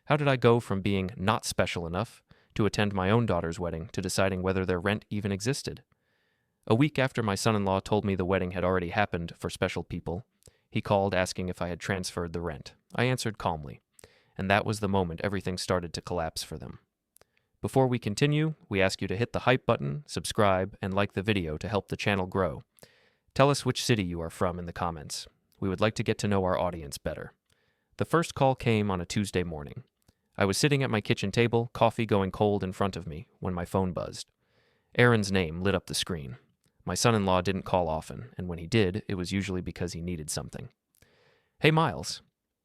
How did I go from being not special enough to attend my own daughter's wedding to deciding whether their rent even existed? A week after my son-in-law told me the wedding had already happened for special people, he called asking if I had transferred the rent. I answered calmly, and that was the moment everything started to collapse for them. Before we continue, we ask you to hit the hype button, subscribe, and like the video to help the channel grow. Tell us which city you are from in the comments. We would like to get to know our audience better. The first call came on a Tuesday morning. I was sitting at my kitchen table, coffee going cold in front of me, when my phone buzzed. Aaron's name lit up the screen. My son-in-law didn't call often, and when he did, it was usually because he needed something. "Hey, Miles."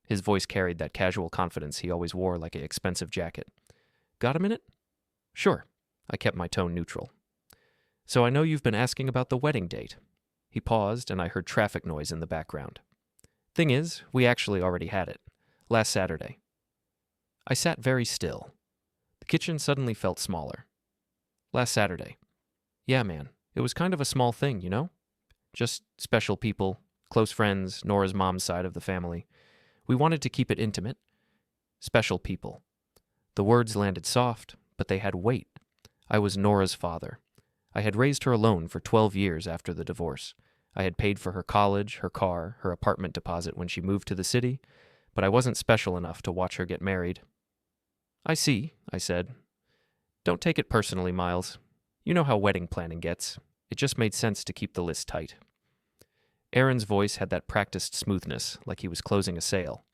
His voice carried that casual confidence he always wore like an expensive jacket. "Got a minute?" "Sure." I kept my tone neutral. "So I know you've been asking about the wedding date." He paused, and I heard traffic noise in the background. "Thing is, we actually already had it. Last Saturday." I sat very still. The kitchen suddenly felt smaller. "Last Saturday." "Yeah, man. It was kind of a small thing, you know? Just special people, close friends, Nora's mom's side of the family. We wanted to keep it intimate. Special people." The words landed soft, but they had weight. I was Nora's father. I had raised her alone for 12 years after the divorce. I had paid for her college, her car, her apartment deposit when she moved to the city, but I wasn't special enough to watch her get married. "I see," I said. "Don't take it personally, Miles. You know how wedding planning gets. It just made sense to keep the list tight." Aaron's voice had that practiced smoothness, like he was closing a sale.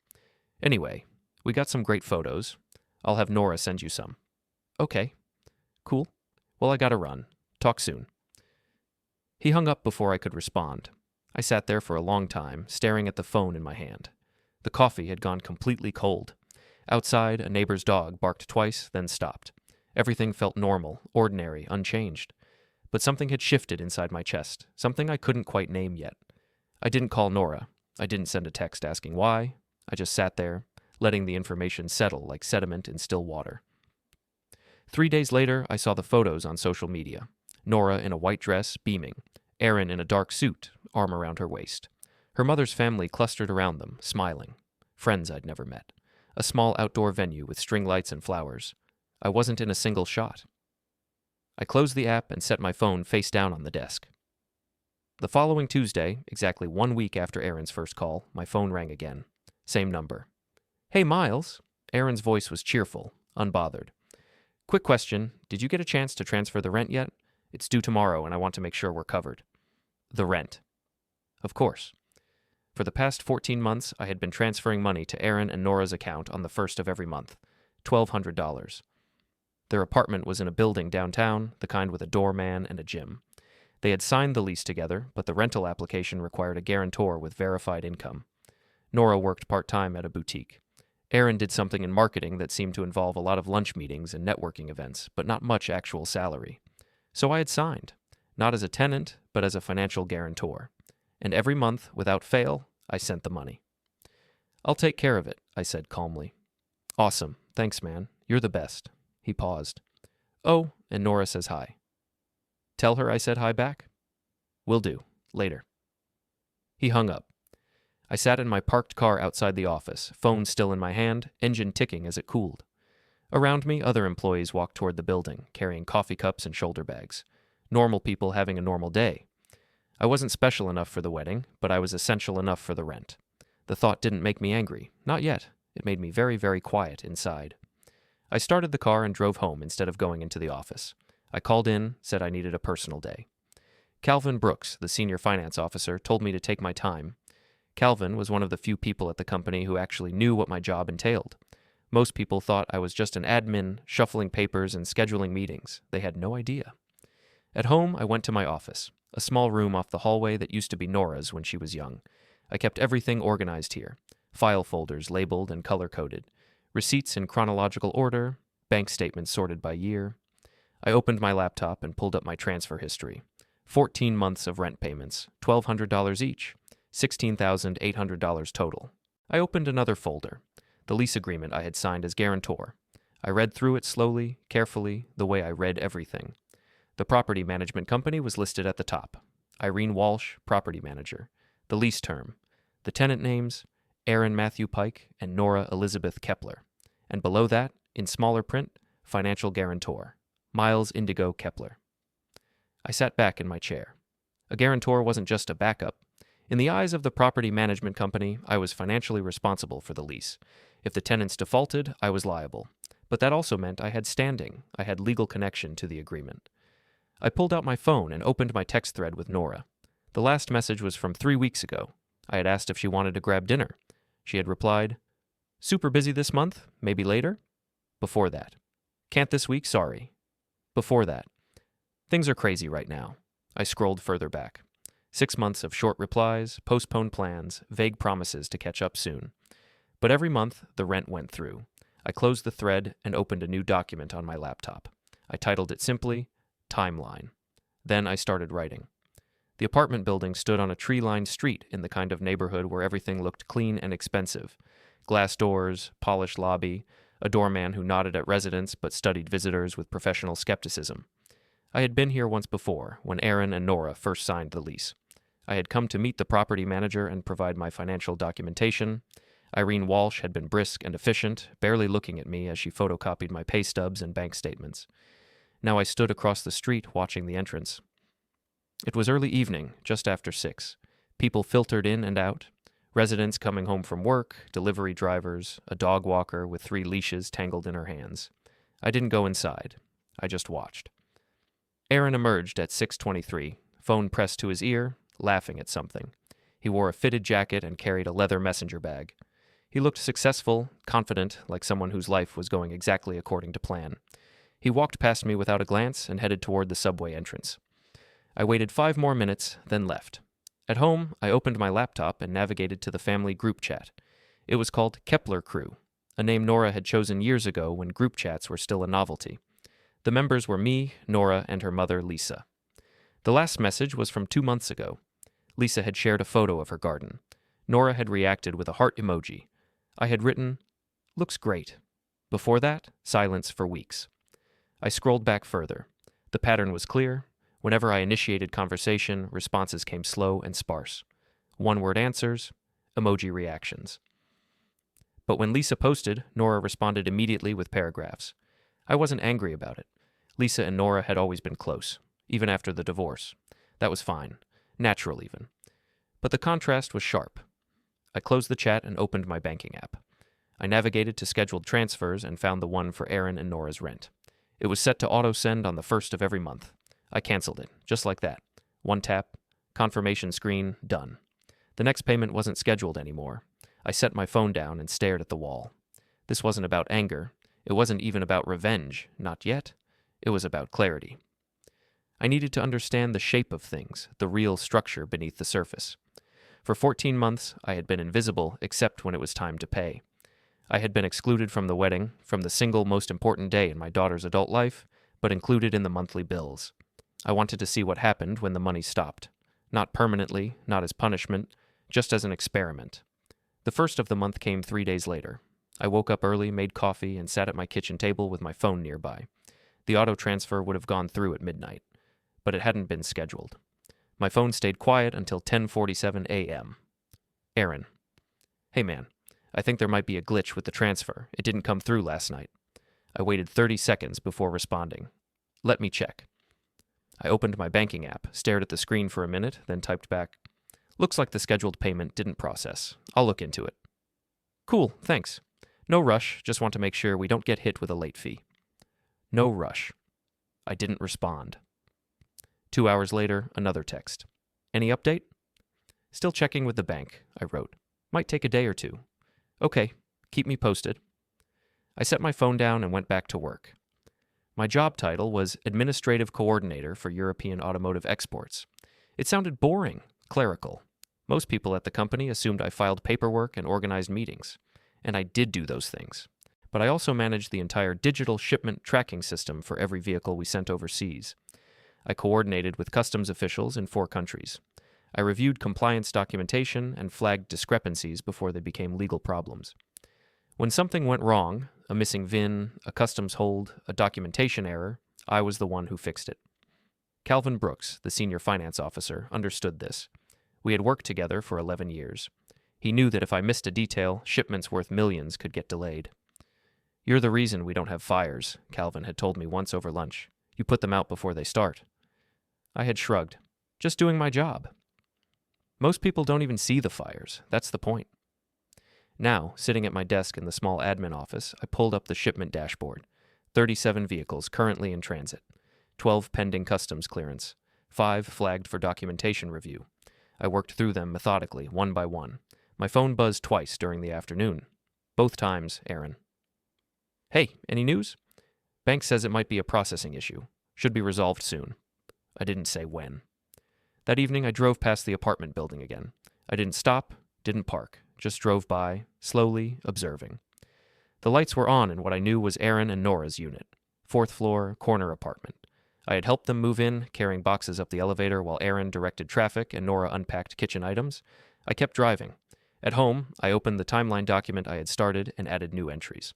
"Anyway, we got some great photos. I'll have Nora send you some." "Okay. Cool. Well, I gotta run. Talk soon." He hung up before I could respond. I sat there for a long time, staring at the phone in my hand. The coffee had gone completely cold. Outside, a neighbor's dog barked twice, then stopped. Everything felt normal, ordinary, unchanged. But something had shifted inside my chest, something I couldn't quite name yet. I didn't call Nora. I didn't send a text asking why. I just sat there, letting the information settle like sediment in still water. 3 days later, I saw the photos on social media. Nora in a white dress, beaming. Aaron in a dark suit, arm around her waist. Her mother's family clustered around them, smiling. Friends I'd never met. A small outdoor venue with string lights and flowers. I wasn't in a single shot. I closed the app and set my phone face down on the desk. The following Tuesday, exactly 1 week after Aaron's first call, my phone rang again. Same number. "Hey, Miles." Aaron's voice was cheerful, unbothered. "Quick question, did you get a chance to transfer the rent yet? It's due tomorrow and I want to make sure we're covered." "The rent." "Of course." For the past 14 months, I had been transferring money to Aaron and Nora's account on the first of every month. $1,200. Their apartment was in a building downtown, the kind with a doorman and a gym. They had signed the lease together, but the rental application required a guarantor with verified income. Nora worked part-time at a boutique. Aaron did something in marketing that seemed to involve a lot of lunch meetings and networking events, but not much actual salary. So I had signed, not as a tenant, but as a financial guarantor. And every month, without fail, I sent the money. "I'll take care of it," I said calmly. "Awesome. Thanks, man. You're the best." He paused. "Oh, and Nora says hi." "Tell her I said hi back." "Will do. Later." He hung up. I sat in my parked car outside the office, phone still in my hand, engine ticking as it cooled. Around me, other employees walked toward the building, carrying coffee cups and shoulder bags. Normal people having a normal day. I wasn't special enough for the wedding, but I was essential enough for the rent. The thought didn't make me angry. Not yet. It made me very, very quiet inside. I started the car and drove home instead of going into the office. I called in, said I needed a personal day. Calvin Brooks, the senior finance officer, told me to take my time. Calvin was one of the few people at the company who actually knew what my job entailed. Most people thought I was just an admin, shuffling papers and scheduling meetings. They had no idea. At home, I went to my office, a small room off the hallway that used to be Nora's when she was young. I kept everything organized here. File folders labeled and color-coded. Receipts in chronological order. Bank statements sorted by year. I opened my laptop and pulled up my transfer history. 14 months of rent payments, $1,200 each. $16,800 total. I opened another folder, the lease agreement I had signed as guarantor. I read through it slowly, carefully, the way I read everything. The property management company was listed at the top. Irene Walsh, property manager. The lease term. The tenant names, Aaron Matthew Pike and Nora Elizabeth Kepler. and below that, in smaller print, financial guarantor, Miles Indigo Kepler. I sat back in my chair. A guarantor wasn't just a backup. In the eyes of the property management company, I was financially responsible for the lease. If the tenants defaulted, I was liable. But that also meant I had standing. I had legal connection to the agreement. I pulled out my phone and opened my text thread with Nora. The last message was from 3 weeks ago. I had asked if she wanted to grab dinner. She had replied, "Super busy this month, maybe later?" Before that, "Can't this week, sorry." Before that, "Things are crazy right now." I scrolled further back. 6 months of short replies, postponed plans, vague promises to catch up soon. But every month, the rent went through. I closed the thread and opened a new document on my laptop. I titled it simply, Timeline. Then I started writing. The apartment building stood on a tree-lined street in the kind of neighborhood where everything looked clean and expensive. Glass doors, polished lobby, a doorman who nodded at residents but studied visitors with professional skepticism. I had been here once before, when Aaron and Nora first signed the lease. I had come to meet the property manager and provide my financial documentation. Irene Walsh had been brisk and efficient, barely looking at me as she photocopied my pay stubs and bank statements. Now I stood across the street watching the entrance. It was early evening, just after 6. People filtered in and out. Residents coming home from work, delivery drivers, a dog walker with 3 leashes tangled in her hands. I didn't go inside. I just watched. Aaron emerged at 6:23, phone pressed to his ear, laughing at something. He wore a fitted jacket and carried a leather messenger bag. He looked successful, confident, like someone whose life was going exactly according to plan. He walked past me without a glance and headed toward the subway entrance. I waited 5 more minutes, then left. At home, I opened my laptop and navigated to the family group chat. It was called Kepler Crew, a name Nora had chosen years ago when group chats were still a novelty. The members were me, Nora, and her mother, Lisa. The last message was from 2 months ago. Lisa had shared a photo of her garden. Nora had reacted with a heart emoji. I had written, "Looks great." Before that, silence for weeks. I scrolled back further. The pattern was clear. Whenever I initiated conversation, responses came slow and sparse. One-word answers, emoji reactions. But when Lisa posted, Nora responded immediately with paragraphs. I wasn't angry about it. Lisa and Nora had always been close, even after the divorce. That was fine, natural even. But the contrast was sharp. I closed the chat and opened my banking app. I navigated to scheduled transfers and found the one for Aaron and Nora's rent. It was set to auto-send on the 1st of every month. I canceled it, just like that. One tap, confirmation screen, done. The next payment wasn't scheduled anymore. I set my phone down and stared at the wall. This wasn't about anger. It wasn't even about revenge, not yet. It was about clarity. I needed to understand the shape of things, the real structure beneath the surface. For 14 months, I had been invisible except when it was time to pay. I had been excluded from the wedding, from the single most important day in my daughter's adult life, but included in the monthly bills. I wanted to see what happened when the money stopped. Not permanently, not as punishment, just as an experiment. The first of the month came 3 days later. I woke up early, made coffee, and sat at my kitchen table with my phone nearby. The auto transfer would have gone through at midnight, but it hadn't been scheduled. My phone stayed quiet until 10:47 a.m. Aaron. Hey man, I think there might be a glitch with the transfer. It didn't come through last night. I waited 30 seconds before responding. Let me check. I opened my banking app, stared at the screen for a minute, then typed back, "Looks like the scheduled payment didn't process. I'll look into it." "Cool, thanks. No rush, just want to make sure we don't get hit with a late fee." No rush. I didn't respond. 2 hours later, another text. "Any update?" "Still checking with the bank," I wrote. "Might take a day or two." "Okay, keep me posted." I set my phone down and went back to work. My job title was Administrative Coordinator for European Automotive Exports. It sounded boring, clerical. Most people at the company assumed I filed paperwork and organized meetings. And I did do those things. But I also managed the entire digital shipment tracking system for every vehicle we sent overseas. I coordinated with customs officials in 4 countries. I reviewed compliance documentation and flagged discrepancies before they became legal problems. When something went wrong, a missing VIN, a customs hold, a documentation error, I was the one who fixed it. Calvin Brooks, the senior finance officer, understood this. We had worked together for 11 years. He knew that if I missed a detail, shipments worth millions could get delayed. "You're the reason we don't have fires," Calvin had told me once over lunch. "You put them out before they start." I had shrugged. "Just doing my job." Most people don't even see the fires. That's the point. Now, sitting at my desk in the small admin office, I pulled up the shipment dashboard. 37 vehicles currently in transit. 12 pending customs clearance. 5 flagged for documentation review. I worked through them methodically, one by one. My phone buzzed twice during the afternoon. Both times, Aaron. "Hey, any news?" "Bank says it might be a processing issue. Should be resolved soon." I didn't say when. That evening, I drove past the apartment building again. I didn't stop, didn't park, just drove by, slowly, observing. The lights were on in what I knew was Aaron and Nora's unit. 4th floor, corner apartment. I had helped them move in, carrying boxes up the elevator while Aaron directed traffic and Nora unpacked kitchen items. I kept driving. At home, I opened the timeline document I had started and added new entries.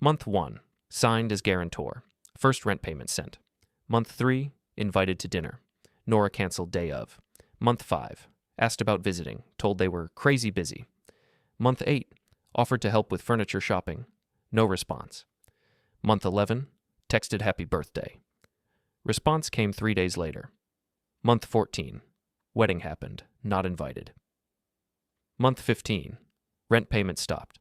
Month 1. Signed as guarantor. First rent payment sent. Month 3. Invited to dinner. Nora canceled day of. Month 5. Asked about visiting. Told they were crazy busy. Month 8. Offered to help with furniture shopping. No response. Month 11. Texted happy birthday. Response came 3 days later. Month 14. Wedding happened. Not invited. Month 15. Rent payment stopped.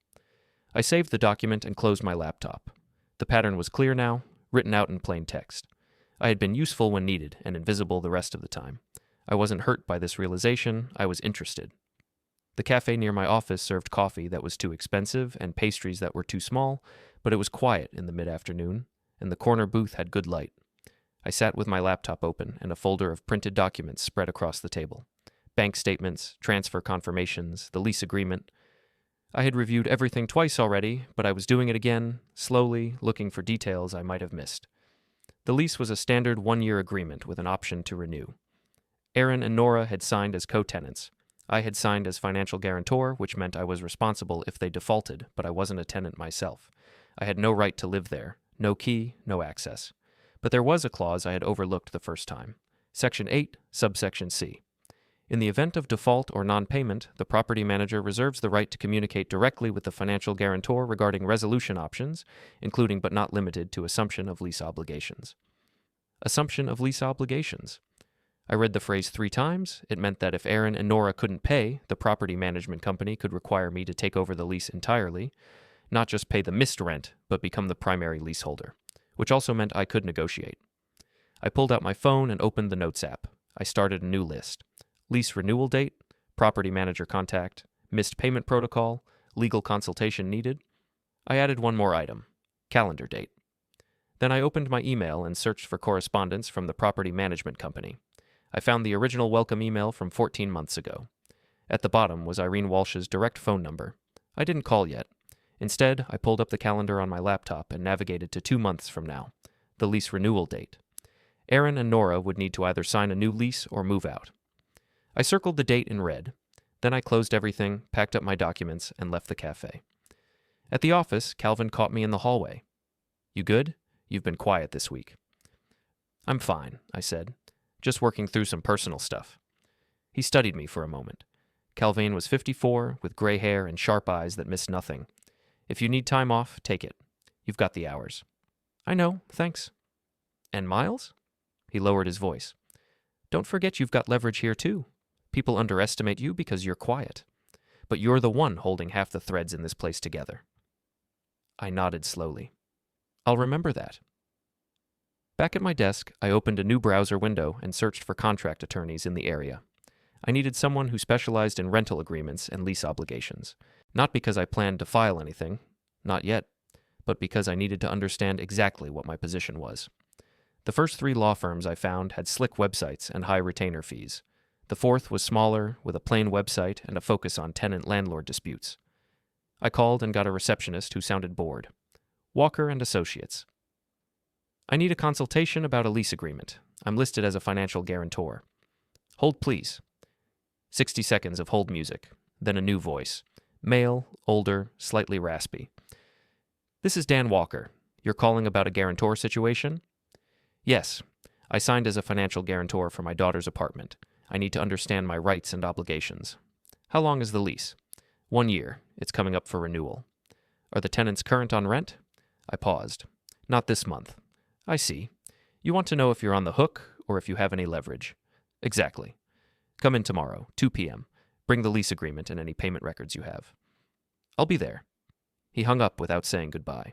I saved the document and closed my laptop. The pattern was clear now, written out in plain text. I had been useful when needed and invisible the rest of the time. I wasn't hurt by this realization, I was interested. The cafe near my office served coffee that was too expensive and pastries that were too small, but it was quiet in the mid-afternoon, and the corner booth had good light. I sat with my laptop open and a folder of printed documents spread across the table. Bank statements, transfer confirmations, the lease agreement. I had reviewed everything twice already, but I was doing it again, slowly, looking for details I might have missed. The lease was a standard 1-year agreement with an option to renew. Aaron and Nora had signed as co-tenants. I had signed as financial guarantor, which meant I was responsible if they defaulted, but I wasn't a tenant myself. I had no right to live there, no key, no access. But there was a clause I had overlooked the first time. Section 8, subsection C. In the event of default or non-payment, the property manager reserves the right to communicate directly with the financial guarantor regarding resolution options, including but not limited to assumption of lease obligations. Assumption of lease obligations. I read the phrase 3 times. It meant that if Aaron and Nora couldn't pay, the property management company could require me to take over the lease entirely, not just pay the missed rent, but become the primary leaseholder, which also meant I could negotiate. I pulled out my phone and opened the Notes app. I started a new list. Lease renewal date, property manager contact, missed payment protocol, legal consultation needed. I added one more item, calendar date. Then I opened my email and searched for correspondence from the property management company. I found the original welcome email from 14 months ago. At the bottom was Irene Walsh's direct phone number. I didn't call yet. Instead, I pulled up the calendar on my laptop and navigated to 2 months from now, the lease renewal date. Aaron and Nora would need to either sign a new lease or move out. I circled the date in red. Then I closed everything, packed up my documents, and left the cafe. At the office, Calvin caught me in the hallway. "You good? You've been quiet this week." "I'm fine," I said. "Just working through some personal stuff." He studied me for a moment. Calvin was 54, with gray hair and sharp eyes that missed nothing. "If you need time off, take it. You've got the hours." "I know, thanks." "And Miles?" He lowered his voice. "Don't forget you've got leverage here, too. People underestimate you because you're quiet. But you're the one holding half the threads in this place together." I nodded slowly. "I'll remember that." Back at my desk, I opened a new browser window and searched for contract attorneys in the area. I needed someone who specialized in rental agreements and lease obligations, not because I planned to file anything, not yet, but because I needed to understand exactly what my position was. The first 3 law firms I found had slick websites and high retainer fees. The 4th was smaller, with a plain website and a focus on tenant-landlord disputes. I called and got a receptionist who sounded bored. "Walker and Associates." "I need a consultation about a lease agreement. I'm listed as a financial guarantor." "Hold, please." 60 seconds of hold music, then a new voice. Male, older, slightly raspy. "This is Dan Walker. You're calling about a guarantor situation?" "Yes. I signed as a financial guarantor for my daughter's apartment. I need to understand my rights and obligations." "How long is the lease?" 1 year. It's coming up for renewal." Are the tenants current on rent? I paused. Not this month. I see. You want to know if you're on the hook or if you have any leverage. Exactly. Come in tomorrow, 2 p.m. Bring the lease agreement and any payment records you have. I'll be there. He hung up without saying goodbye.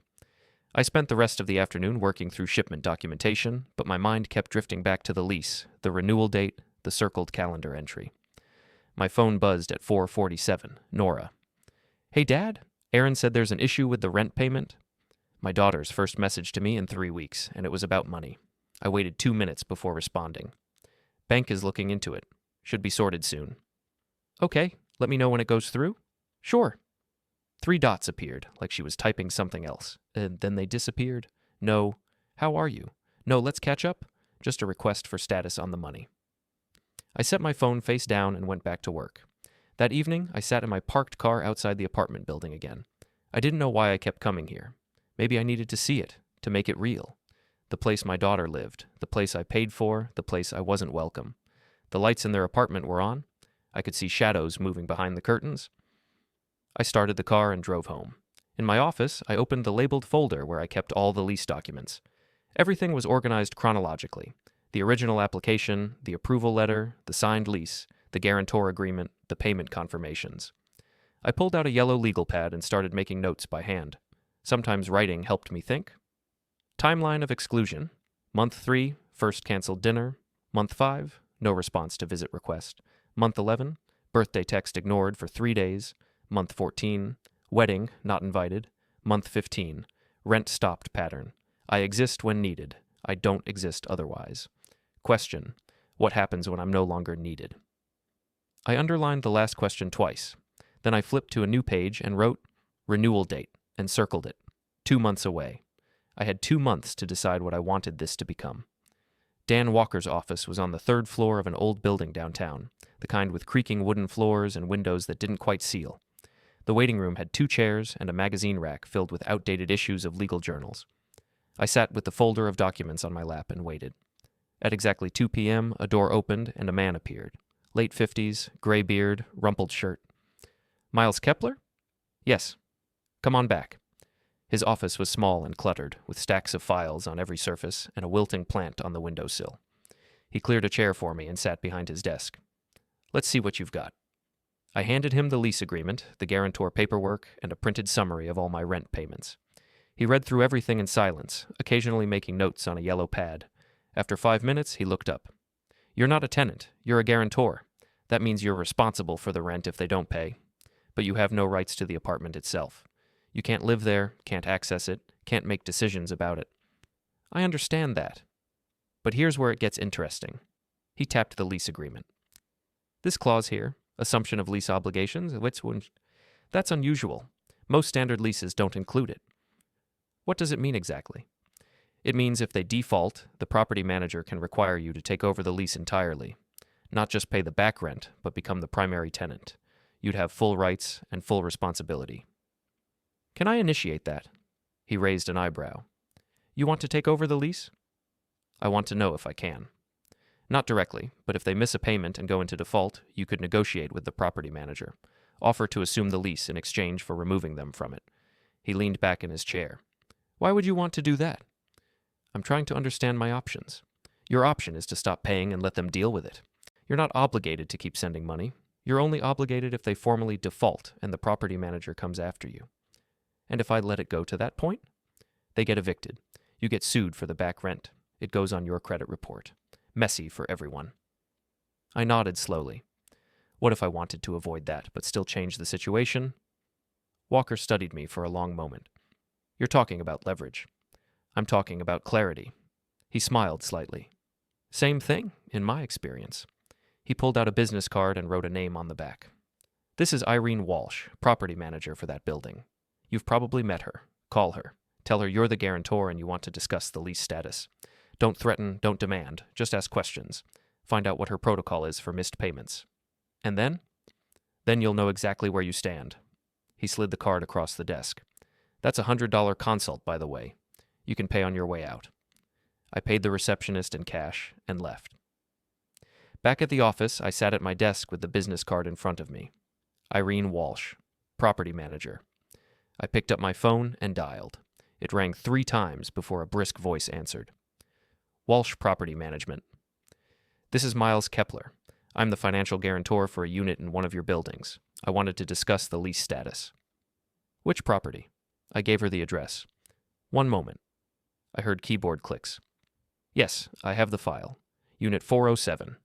I spent the rest of the afternoon working through shipment documentation, but my mind kept drifting back to the lease, the renewal date, the circled calendar entry. My phone buzzed at 4:47. Nora. Hey, Dad? Aaron said there's an issue with the rent payment. My daughter's first message to me in 3 weeks, and it was about money. I waited 2 minutes before responding. Bank is looking into it. Should be sorted soon. Okay, let me know when it goes through. Sure. 3 dots appeared, like she was typing something else, and then they disappeared. No. How are you? No, let's catch up. Just a request for status on the money. I set my phone face down and went back to work. That evening, I sat in my parked car outside the apartment building again. I didn't know why I kept coming here. Maybe I needed to see it, to make it real. The place my daughter lived, the place I paid for, the place I wasn't welcome. The lights in their apartment were on. I could see shadows moving behind the curtains. I started the car and drove home. In my office, I opened the labeled folder where I kept all the lease documents. Everything was organized chronologically. The original application, the approval letter, the signed lease, the guarantor agreement, the payment confirmations. I pulled out a yellow legal pad and started making notes by hand. Sometimes writing helped me think. Timeline of exclusion. Month 3, first canceled dinner. Month 5, no response to visit request. Month 11, birthday text ignored for 3 days. Month 14, wedding, not invited. Month 15, rent stopped pattern. I exist when needed. I don't exist otherwise. Question, what happens when I'm no longer needed? I underlined the last question twice. Then I flipped to a new page and wrote renewal date and circled it. 2 months away. I had 2 months to decide what I wanted this to become. Dan Walker's office was on the 3rd floor of an old building downtown, the kind with creaking wooden floors and windows that didn't quite seal. The waiting room had 2 chairs and a magazine rack filled with outdated issues of legal journals. I sat with the folder of documents on my lap and waited. At exactly 2 p.m., a door opened and a man appeared. Late 50s, gray beard, rumpled shirt. Miles Kepler? Yes. Come on back. His office was small and cluttered, with stacks of files on every surface and a wilting plant on the windowsill. He cleared a chair for me and sat behind his desk. Let's see what you've got. I handed him the lease agreement, the guarantor paperwork, and a printed summary of all my rent payments. He read through everything in silence, occasionally making notes on a yellow pad. After 5 minutes, he looked up. You're not a tenant. You're a guarantor. That means you're responsible for the rent if they don't pay. But you have no rights to the apartment itself. You can't live there, can't access it, can't make decisions about it. I understand that. But here's where it gets interesting. He tapped the lease agreement. This clause here, assumption of lease obligations, that's unusual. Most standard leases don't include it. What does it mean exactly? It means if they default, the property manager can require you to take over the lease entirely. Not just pay the back rent, but become the primary tenant. You'd have full rights and full responsibility. Can I initiate that? He raised an eyebrow. You want to take over the lease? I want to know if I can. Not directly, but if they miss a payment and go into default, you could negotiate with the property manager. Offer to assume the lease in exchange for removing them from it. He leaned back in his chair. Why would you want to do that? I'm trying to understand my options. Your option is to stop paying and let them deal with it. You're not obligated to keep sending money. You're only obligated if they formally default and the property manager comes after you. And if I let it go to that point? They get evicted. You get sued for the back rent. It goes on your credit report. Messy for everyone. I nodded slowly. What if I wanted to avoid that, but still change the situation? Walker studied me for a long moment. You're talking about leverage. I'm talking about clarity. He smiled slightly. Same thing, in my experience. He pulled out a business card and wrote a name on the back. This is Irene Walsh, property manager for that building. You've probably met her. Call her. Tell her you're the guarantor and you want to discuss the lease status. Don't threaten, don't demand, just ask questions. Find out what her protocol is for missed payments. And then? Then you'll know exactly where you stand. He slid the card across the desk. That's a $100 consult, by the way. You can pay on your way out. I paid the receptionist in cash and left. Back at the office, I sat at my desk with the business card in front of me. Irene Walsh, property manager. I picked up my phone and dialed. It rang 3 times before a brisk voice answered. Walsh Property Management. This is Miles Kepler. I'm the financial guarantor for a unit in one of your buildings. I wanted to discuss the lease status. Which property? I gave her the address. One moment. I heard keyboard clicks. Yes, I have the file. Unit 407.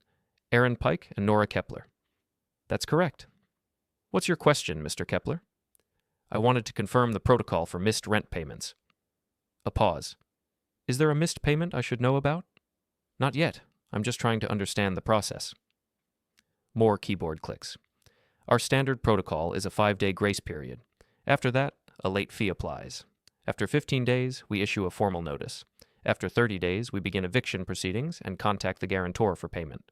Aaron Pike and Nora Kepler. That's correct. What's your question, Mr. Kepler? I wanted to confirm the protocol for missed rent payments. A pause. Is there a missed payment I should know about? Not yet. I'm just trying to understand the process. More keyboard clicks. Our standard protocol is a 5-day grace period. After that, a late fee applies. After 15 days, we issue a formal notice. After 30 days, we begin eviction proceedings and contact the guarantor for payment.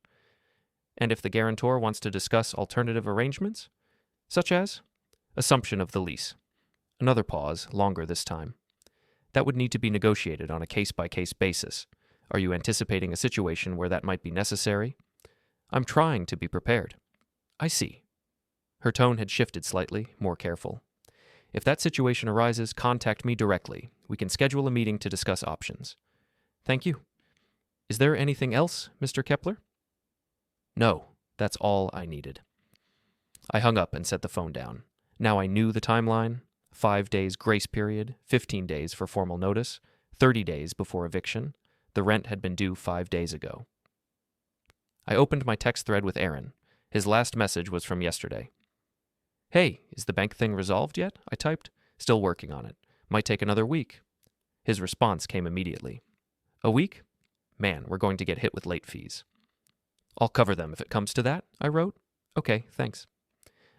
And if the guarantor wants to discuss alternative arrangements, such as assumption of the lease. Another pause, longer this time. That would need to be negotiated on a case-by-case basis. Are you anticipating a situation where that might be necessary? I'm trying to be prepared. I see. Her tone had shifted slightly, more careful. If that situation arises, contact me directly. We can schedule a meeting to discuss options. Thank you. Is there anything else, Mr. Kepler? No, that's all I needed. I hung up and set the phone down. Now I knew the timeline. 5 days grace period, 15 days for formal notice, 30 days before eviction. The rent had been due 5 days ago. I opened my text thread with Aaron. His last message was from yesterday. Hey, is the bank thing resolved yet? I typed. Still working on it. Might take another week. His response came immediately. A week? Man, we're going to get hit with late fees. I'll cover them if it comes to that, I wrote. Okay, thanks.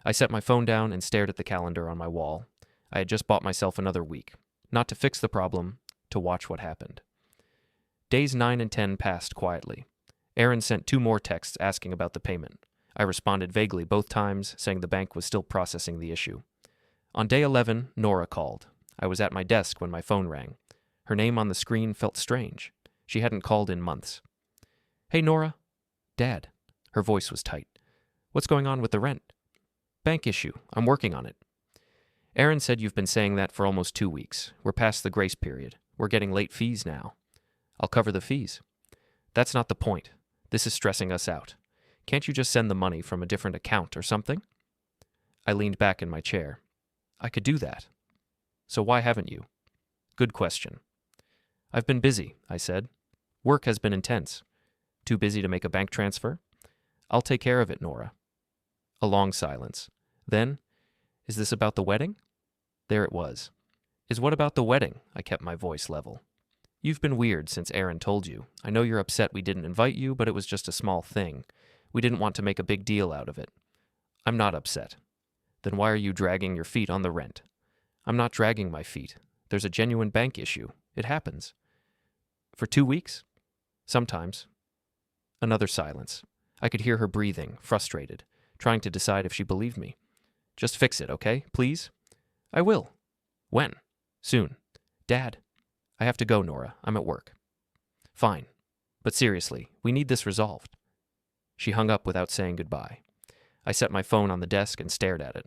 I set my phone down and stared at the calendar on my wall. I had just bought myself another week. Not to fix the problem, to watch what happened. Days 9 and 10 passed quietly. Aaron sent 2 more texts asking about the payment. I responded vaguely both times, saying the bank was still processing the issue. On day 11, Nora called. I was at my desk when my phone rang. Her name on the screen felt strange. She hadn't called in months. Hey, Nora. Dad. Her voice was tight. What's going on with the rent? Bank issue. I'm working on it. Aaron said you've been saying that for almost 2 weeks. We're past the grace period. We're getting late fees now. I'll cover the fees. That's not the point. This is stressing us out. Can't you just send the money from a different account or something? I leaned back in my chair. I could do that. So why haven't you? Good question. I've been busy, I said. Work has been intense. Too busy to make a bank transfer? I'll take care of it, Nora. A long silence. Then, is this about the wedding? There it was. Is what about the wedding? I kept my voice level. You've been weird since Aaron told you. I know you're upset we didn't invite you, but it was just a small thing. We didn't want to make a big deal out of it. I'm not upset. Then why are you dragging your feet on the rent? I'm not dragging my feet. There's a genuine bank issue. It happens. For 2 weeks? Sometimes. Another silence. I could hear her breathing, frustrated, trying to decide if she believed me. Just fix it, okay? Please? I will. When? Soon. Dad. I have to go, Nora. I'm at work. Fine. But seriously, we need this resolved. She hung up without saying goodbye. I set my phone on the desk and stared at it.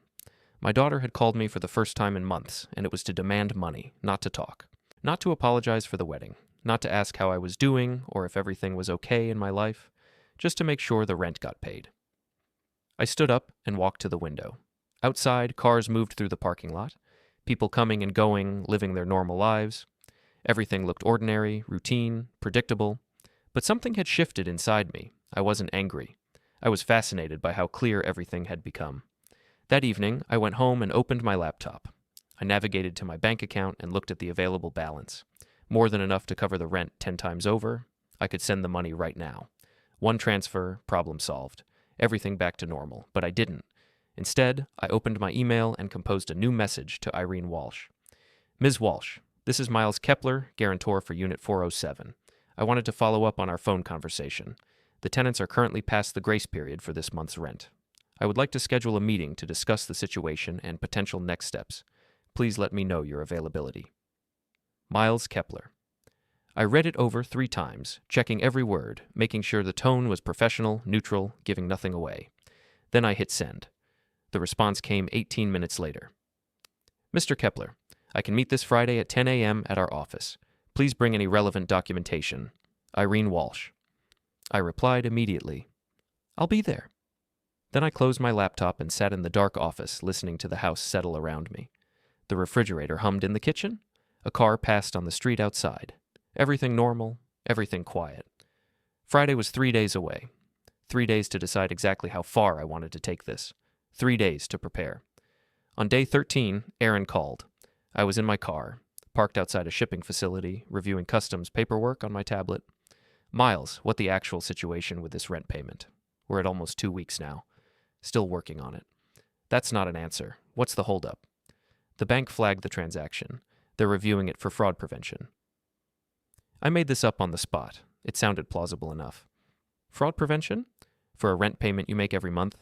My daughter had called me for the first time in months, and it was to demand money, not to talk. Not to apologize for the wedding, not to ask how I was doing or if everything was okay in my life, just to make sure the rent got paid. I stood up and walked to the window. Outside, cars moved through the parking lot, people coming and going, living their normal lives. Everything looked ordinary, routine, predictable, but something had shifted inside me. I wasn't angry. I was fascinated by how clear everything had become. That evening, I went home and opened my laptop. I navigated to my bank account and looked at the available balance. More than enough to cover the rent 10 times over. I could send the money right now. One transfer, problem solved. Everything back to normal, but I didn't. Instead, I opened my email and composed a new message to Irene Walsh. Ms. Walsh, this is Miles Kepler, guarantor for Unit 407. I wanted to follow up on our phone conversation. The tenants are currently past the grace period for this month's rent. I would like to schedule a meeting to discuss the situation and potential next steps. Please let me know your availability. Miles Kepler. I read it over 3 times, checking every word, making sure the tone was professional, neutral, giving nothing away. Then I hit send. The response came 18 minutes later. Mr. Kepler, I can meet this Friday at 10 a.m. at our office. Please bring any relevant documentation. Irene Walsh. I replied immediately, I'll be there. Then I closed my laptop and sat in the dark office listening to the house settle around me. The refrigerator hummed in the kitchen. A car passed on the street outside. Everything normal, everything quiet. Friday was 3 days away. 3 days to decide exactly how far I wanted to take this. 3 days to prepare. On day 13, Aaron called. I was in my car, parked outside a shipping facility, reviewing customs paperwork on my tablet. Miles, what the actual situation with this rent payment? We're at almost 2 weeks now. Still working on it. That's not an answer. What's the holdup? The bank flagged the transaction. They're reviewing it for fraud prevention. I made this up on the spot. It sounded plausible enough. Fraud prevention? For a rent payment you make every month?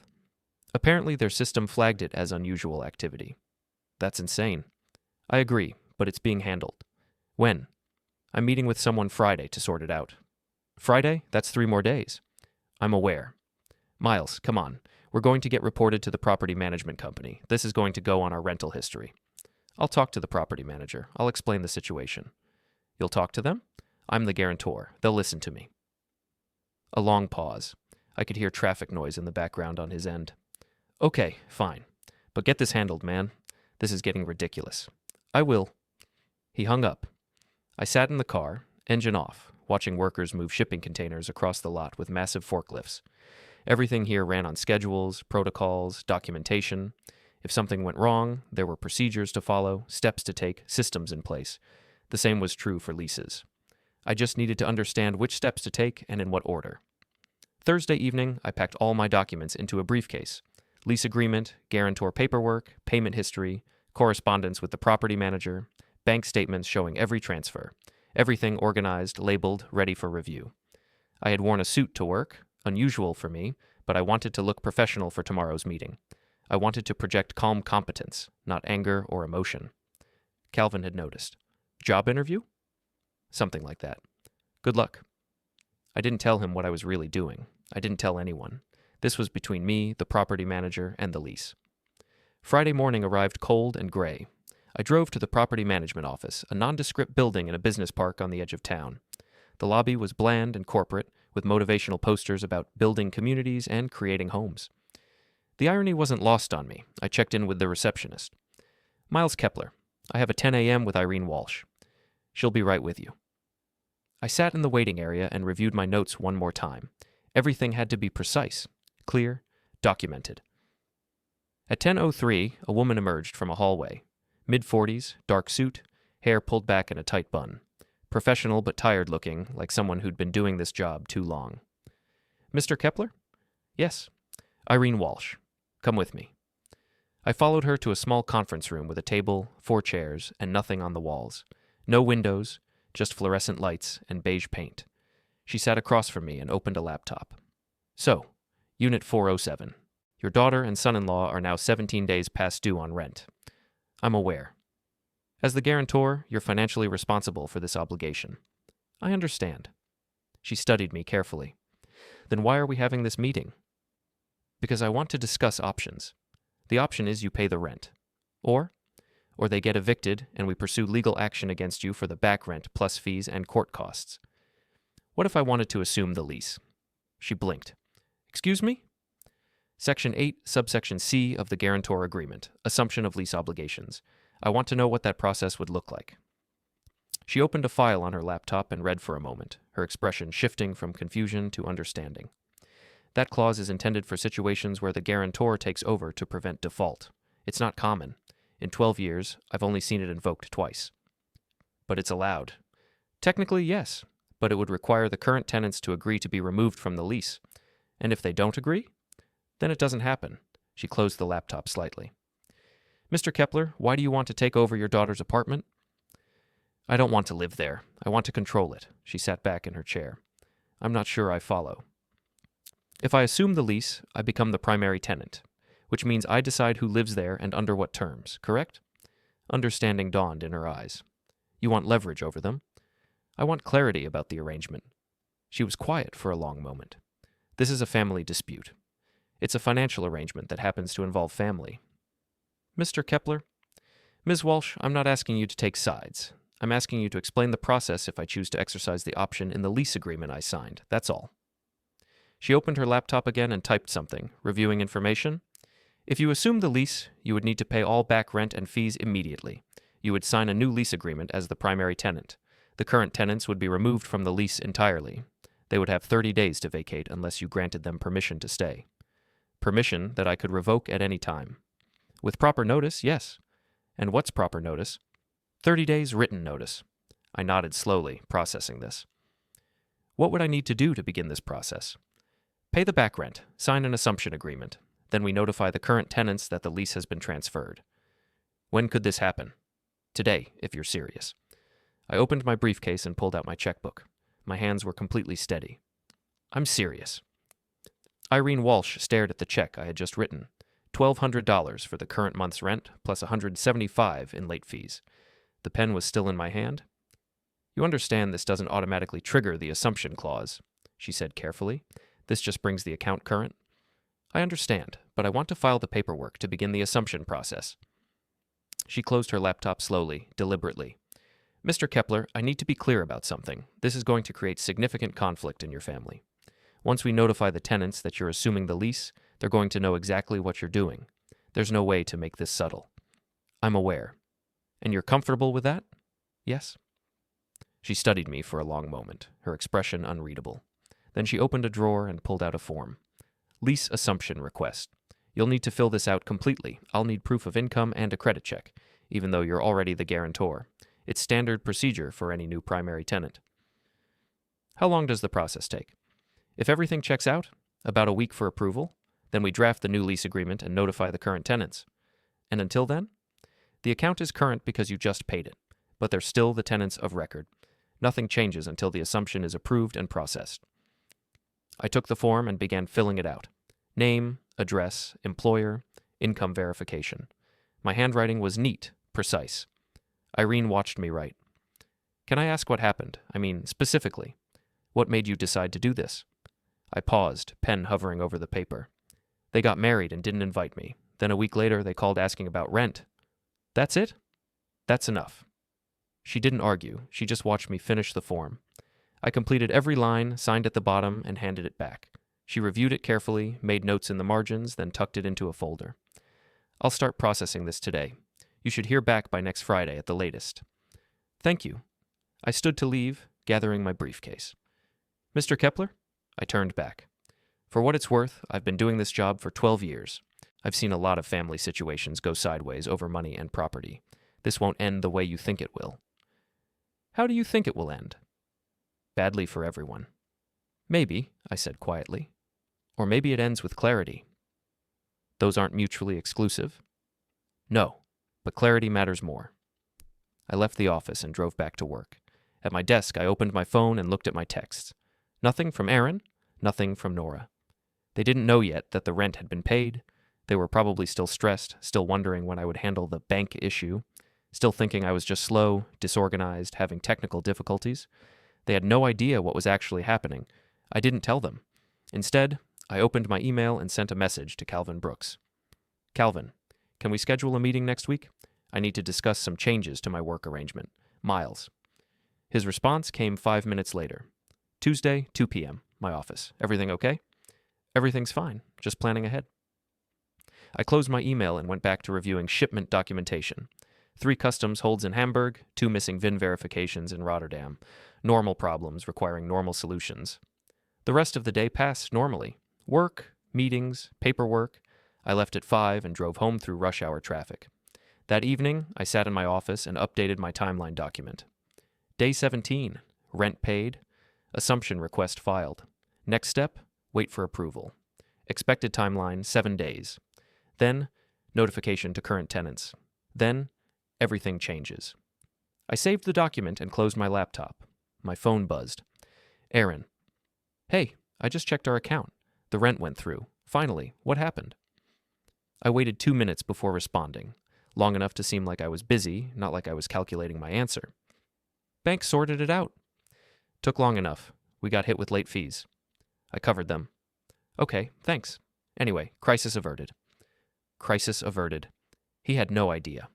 Apparently their system flagged it as unusual activity. That's insane. I agree, but it's being handled. When? I'm meeting with someone Friday to sort it out. Friday? That's 3 more days. I'm aware. Miles, come on. We're going to get reported to the property management company. This is going to go on our rental history. I'll talk to the property manager. I'll explain the situation. You'll talk to them? I'm the guarantor. They'll listen to me. A long pause. I could hear traffic noise in the background on his end. Okay, fine. But get this handled, man. This is getting ridiculous. I will. He hung up. I sat in the car, engine off, watching workers move shipping containers across the lot with massive forklifts. Everything here ran on schedules, protocols, documentation. If something went wrong, there were procedures to follow, steps to take, systems in place. The same was true for leases. I just needed to understand which steps to take and in what order. Thursday evening, I packed all my documents into a briefcase. Lease agreement, guarantor paperwork, payment history, correspondence with the property manager, bank statements showing every transfer. Everything organized, labeled, ready for review. I had worn a suit to work, unusual for me, but I wanted to look professional for tomorrow's meeting. I wanted to project calm competence, not anger or emotion. Calvin had noticed. Job interview? Something like that. Good luck. I didn't tell him what I was really doing. I didn't tell anyone. This was between me, the property manager, and the lease. Friday morning arrived cold and gray. I drove to the property management office, a nondescript building in a business park on the edge of town. The lobby was bland and corporate, with motivational posters about building communities and creating homes. The irony wasn't lost on me. I checked in with the receptionist. Miles Kepler. I have a 10 a.m. with Irene Walsh. She'll be right with you. I sat in the waiting area and reviewed my notes one more time. Everything had to be precise, clear, documented. At 10:03, a woman emerged from a hallway. Mid-40s, dark suit, hair pulled back in a tight bun. Professional but tired looking, like someone who'd been doing this job too long. Mr. Kepler? Yes. Irene Walsh. Come with me. I followed her to a small conference room with a table, 4 chairs, and nothing on the walls. No windows, just fluorescent lights and beige paint. She sat across from me and opened a laptop. So, Unit 407. Your daughter and son-in-law are now 17 days past due on rent. I'm aware. As the guarantor, you're financially responsible for this obligation. I understand. She studied me carefully. Then why are we having this meeting? Because I want to discuss options. The option is you pay the rent. Or they get evicted and we pursue legal action against you for the back rent plus fees and court costs. What if I wanted to assume the lease? She blinked. Excuse me? Section 8, subsection C of the guarantor agreement, assumption of lease obligations. I want to know what that process would look like. She opened a file on her laptop and read for a moment, her expression shifting from confusion to understanding. That clause is intended for situations where the guarantor takes over to prevent default. It's not common. In 12 years, I've only seen it invoked twice. But it's allowed. Technically, yes, but it would require the current tenants to agree to be removed from the lease. And if they don't agree, then it doesn't happen. She closed the laptop slightly. Mr. Kepler, why do you want to take over your daughter's apartment? I don't want to live there. I want to control it. She sat back in her chair. I'm not sure I follow. If I assume the lease, I become the primary tenant, which means I decide who lives there and under what terms, correct? Understanding dawned in her eyes. You want leverage over them? I want clarity about the arrangement. She was quiet for a long moment. This is a family dispute. It's a financial arrangement that happens to involve family. Mr. Kepler? Ms. Walsh, I'm not asking you to take sides. I'm asking you to explain the process if I choose to exercise the option in the lease agreement I signed. That's all. She opened her laptop again and typed something, reviewing information. If you assume the lease, you would need to pay all back rent and fees immediately. You would sign a new lease agreement as the primary tenant. The current tenants would be removed from the lease entirely. They would have 30 days to vacate unless you granted them permission to stay. Permission that I could revoke at any time. With proper notice, yes. And what's proper notice? 30 days written notice. I nodded slowly, processing this. What would I need to do to begin this process? Pay the back rent, sign an assumption agreement. Then we notify the current tenants that the lease has been transferred. When could this happen? Today, if you're serious. I opened my briefcase and pulled out my checkbook. My hands were completely steady. I'm serious. Irene Walsh stared at the check I had just written. $1,200 for the current month's rent, plus $175 in late fees. The pen was still in my hand. You understand this doesn't automatically trigger the assumption clause, she said carefully. This just brings the account current. I understand, but I want to file the paperwork to begin the assumption process. She closed her laptop slowly, deliberately. Mr. Kepler, I need to be clear about something. This is going to create significant conflict in your family. Once we notify the tenants that you're assuming the lease, they're going to know exactly what you're doing. There's no way to make this subtle. I'm aware. And you're comfortable with that? Yes? She studied me for a long moment, her expression unreadable. Then she opened a drawer and pulled out a form. Lease assumption request. You'll need to fill this out completely. I'll need proof of income and a credit check, even though you're already the guarantor. It's standard procedure for any new primary tenant. How long does the process take? If everything checks out, about a week for approval. Then we draft the new lease agreement and notify the current tenants. And until then? The account is current because you just paid it, but they're still the tenants of record. Nothing changes until the assumption is approved and processed. I took the form and began filling it out. Name, address, employer, income verification. My handwriting was neat, precise. Irene watched me write. Can I ask what happened? I mean, specifically. What made you decide to do this? I paused, pen hovering over the paper. They got married and didn't invite me. Then a week later, they called asking about rent. That's it? That's enough. She didn't argue. She just watched me finish the form. I completed every line, signed at the bottom, and handed it back. She reviewed it carefully, made notes in the margins, then tucked it into a folder. I'll start processing this today. You should hear back by next Friday at the latest. Thank you. I stood to leave, gathering my briefcase. Mr. Kepler? I turned back. For what it's worth, I've been doing this job for 12 years. I've seen a lot of family situations go sideways over money and property. This won't end the way you think it will. How do you think it will end? Badly for everyone. Maybe, I said quietly. Or maybe it ends with clarity. Those aren't mutually exclusive? No, but clarity matters more. I left the office and drove back to work. At my desk, I opened my phone and looked at my texts. Nothing from Aaron, nothing from Nora. They didn't know yet that the rent had been paid. They were probably still stressed, still wondering when I would handle the bank issue, still thinking I was just slow, disorganized, having technical difficulties. They had no idea what was actually happening. I didn't tell them. Instead, I opened my email and sent a message to Calvin Brooks. Calvin, can we schedule a meeting next week? I need to discuss some changes to my work arrangement. Miles. His response came 5 minutes later. Tuesday, 2 p.m., my office. Everything okay? Everything's fine. Just planning ahead. I closed my email and went back to reviewing shipment documentation. 3 customs holds in Hamburg, 2 missing VIN verifications in Rotterdam. Normal problems requiring normal solutions. The rest of the day passed normally. Work, meetings, paperwork. I left at 5 and drove home through rush hour traffic. That evening, I sat in my office and updated my timeline document. Day 17, rent paid. Assumption request filed. Next step, wait for approval. Expected timeline, 7 days. Then, notification to current tenants. Then, everything changes. I saved the document and closed my laptop. My phone buzzed. Aaron. Hey, I just checked our account. The rent went through. Finally, what happened? I waited 2 minutes before responding, long enough to seem like I was busy, not like I was calculating my answer. Bank sorted it out. Took long enough. We got hit with late fees. I covered them. Okay, thanks. Anyway, crisis averted. Crisis averted. He had no idea.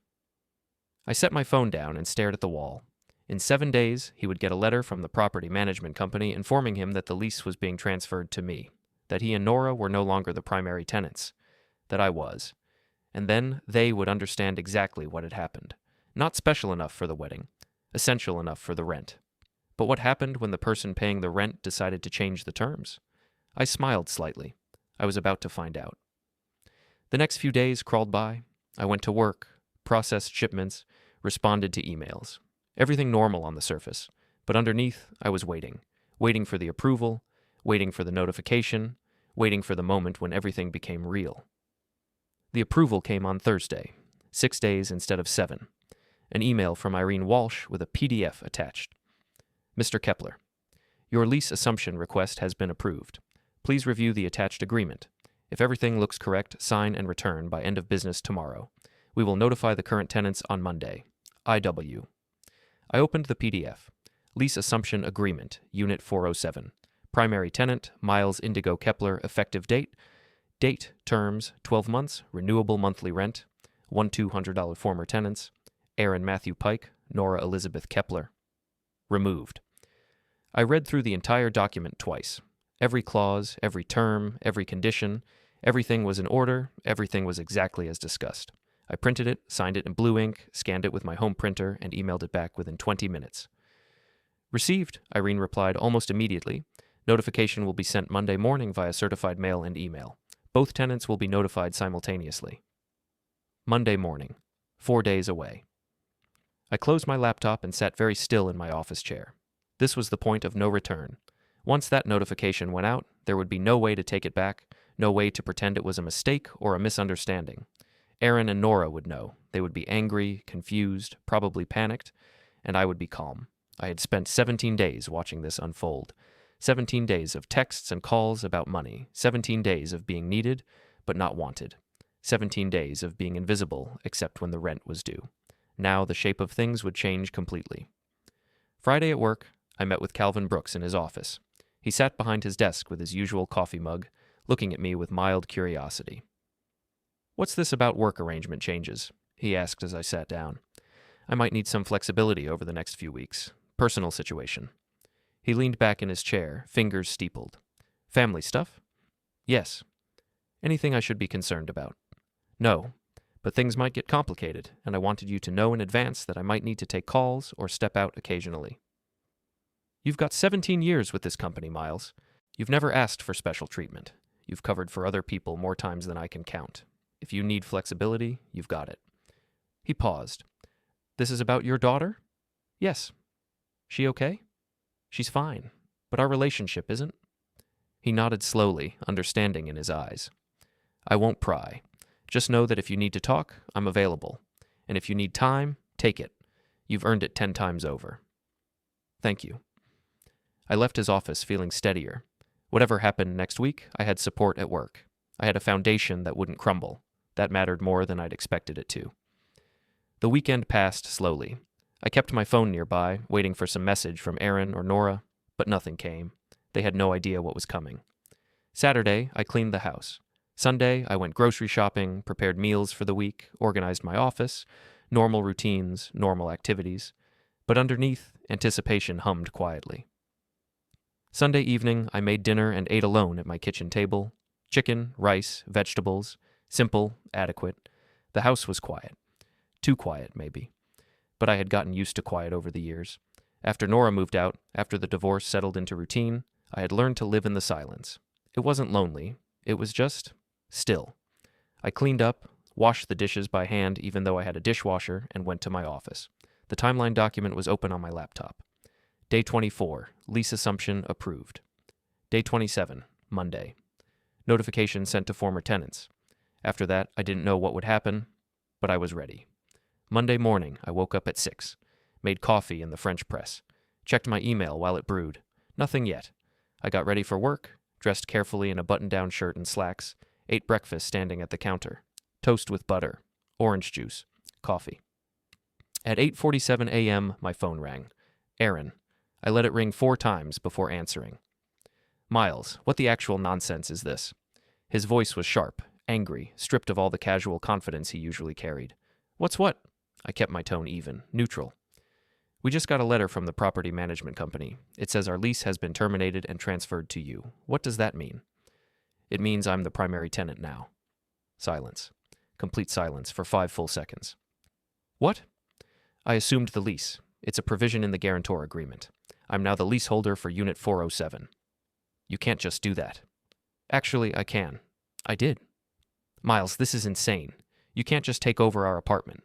I set my phone down and stared at the wall. In 7 days, he would get a letter from the property management company informing him that the lease was being transferred to me, that he and Nora were no longer the primary tenants, that I was. And then they would understand exactly what had happened. Not special enough for the wedding, essential enough for the rent. But what happened when the person paying the rent decided to change the terms? I smiled slightly. I was about to find out. The next few days crawled by. I went to work, processed shipments, responded to emails. Everything normal on the surface, but underneath I was waiting for the approval, waiting for the notification, waiting for the moment when everything became real. The approval came on Thursday, 6 days instead of 7. An email from Irene Walsh with a PDF attached. Mr. Kepler, your lease assumption request has been approved. Please review the attached agreement. If everything looks correct, sign and return by end of business tomorrow. We will notify the current tenants on Monday. IW. I opened the PDF. Lease Assumption Agreement, Unit 407. Primary tenant, Miles Indigo Kepler, effective date. Date, terms, 12 months, renewable monthly rent. $1,200 former tenants. Aaron Matthew Pike, Nora Elizabeth Kepler. Removed. I read through the entire document twice. Every clause, every term, every condition, everything was in order, everything was exactly as discussed. I printed it, signed it in blue ink, scanned it with my home printer, and emailed it back within 20 minutes. Received, Irene replied almost immediately. Notification will be sent Monday morning via certified mail and email. Both tenants will be notified simultaneously. Monday morning, 4 days away. I closed my laptop and sat very still in my office chair. This was the point of no return. Once that notification went out, there would be no way to take it back, no way to pretend it was a mistake or a misunderstanding. Aaron and Nora would know. They would be angry, confused, probably panicked, and I would be calm. I had spent 17 days watching this unfold. 17 days of texts and calls about money. 17 days of being needed, but not wanted. 17 days of being invisible, except when the rent was due. Now the shape of things would change completely. Friday at work, I met with Calvin Brooks in his office. He sat behind his desk with his usual coffee mug, looking at me with mild curiosity. "What's this about work arrangement changes?" he asked as I sat down. "I might need some flexibility over the next few weeks. Personal situation." He leaned back in his chair, fingers steepled. "Family stuff?" "Yes." "Anything I should be concerned about?" "No, but things might get complicated, and I wanted you to know in advance that I might need to take calls or step out occasionally." "You've got 17 years with this company, Miles. You've never asked for special treatment. You've covered for other people more times than I can count. If you need flexibility, you've got it." He paused. "This is about your daughter?" "Yes." "She okay?" "She's fine, but our relationship isn't." He nodded slowly, understanding in his eyes. "I won't pry. Just know that if you need to talk, I'm available. And if you need time, take it. You've earned it 10 times over." "Thank you." I left his office feeling steadier. Whatever happened next week, I had support at work. I had a foundation that wouldn't crumble. That mattered more than I'd expected it to. The weekend passed slowly. I kept my phone nearby, waiting for some message from Aaron or Nora, but nothing came. They had no idea what was coming. Saturday, I cleaned the house. Sunday, I went grocery shopping, prepared meals for the week, organized my office, normal routines, normal activities. But underneath, anticipation hummed quietly. Sunday evening, I made dinner and ate alone at my kitchen table. Chicken, rice, vegetables. Simple, adequate. The house was quiet. Too quiet, maybe. But I had gotten used to quiet over the years. After Nora moved out, after the divorce settled into routine, I had learned to live in the silence. It wasn't lonely. It was just still. I cleaned up, washed the dishes by hand even though I had a dishwasher, and went to my office. The timeline document was open on my laptop. Day 24, lease assumption approved. Day 27, Monday. Notification sent to former tenants. After that, I didn't know what would happen, but I was ready. Monday morning, I woke up at 6, made coffee in the French press, checked my email while it brewed. Nothing yet. I got ready for work, dressed carefully in a button-down shirt and slacks, ate breakfast standing at the counter. Toast with butter, orange juice, coffee. At 8:47 a.m., my phone rang. Aaron. I let it ring 4 times before answering. "Miles, what the actual nonsense is this?" His voice was sharp, angry, stripped of all the casual confidence he usually carried. "What's what?" I kept my tone even, neutral. We just got a letter from the property management company. It says our lease has been terminated and transferred to you. What does that mean? It means I'm the primary tenant now. Silence. Complete silence for 5 full seconds. What? I assumed the lease. It's a provision in the guarantor agreement. I'm now the leaseholder for Unit 407. You can't just do that. Actually, I can. I did. Miles, this is insane. You can't just take over our apartment.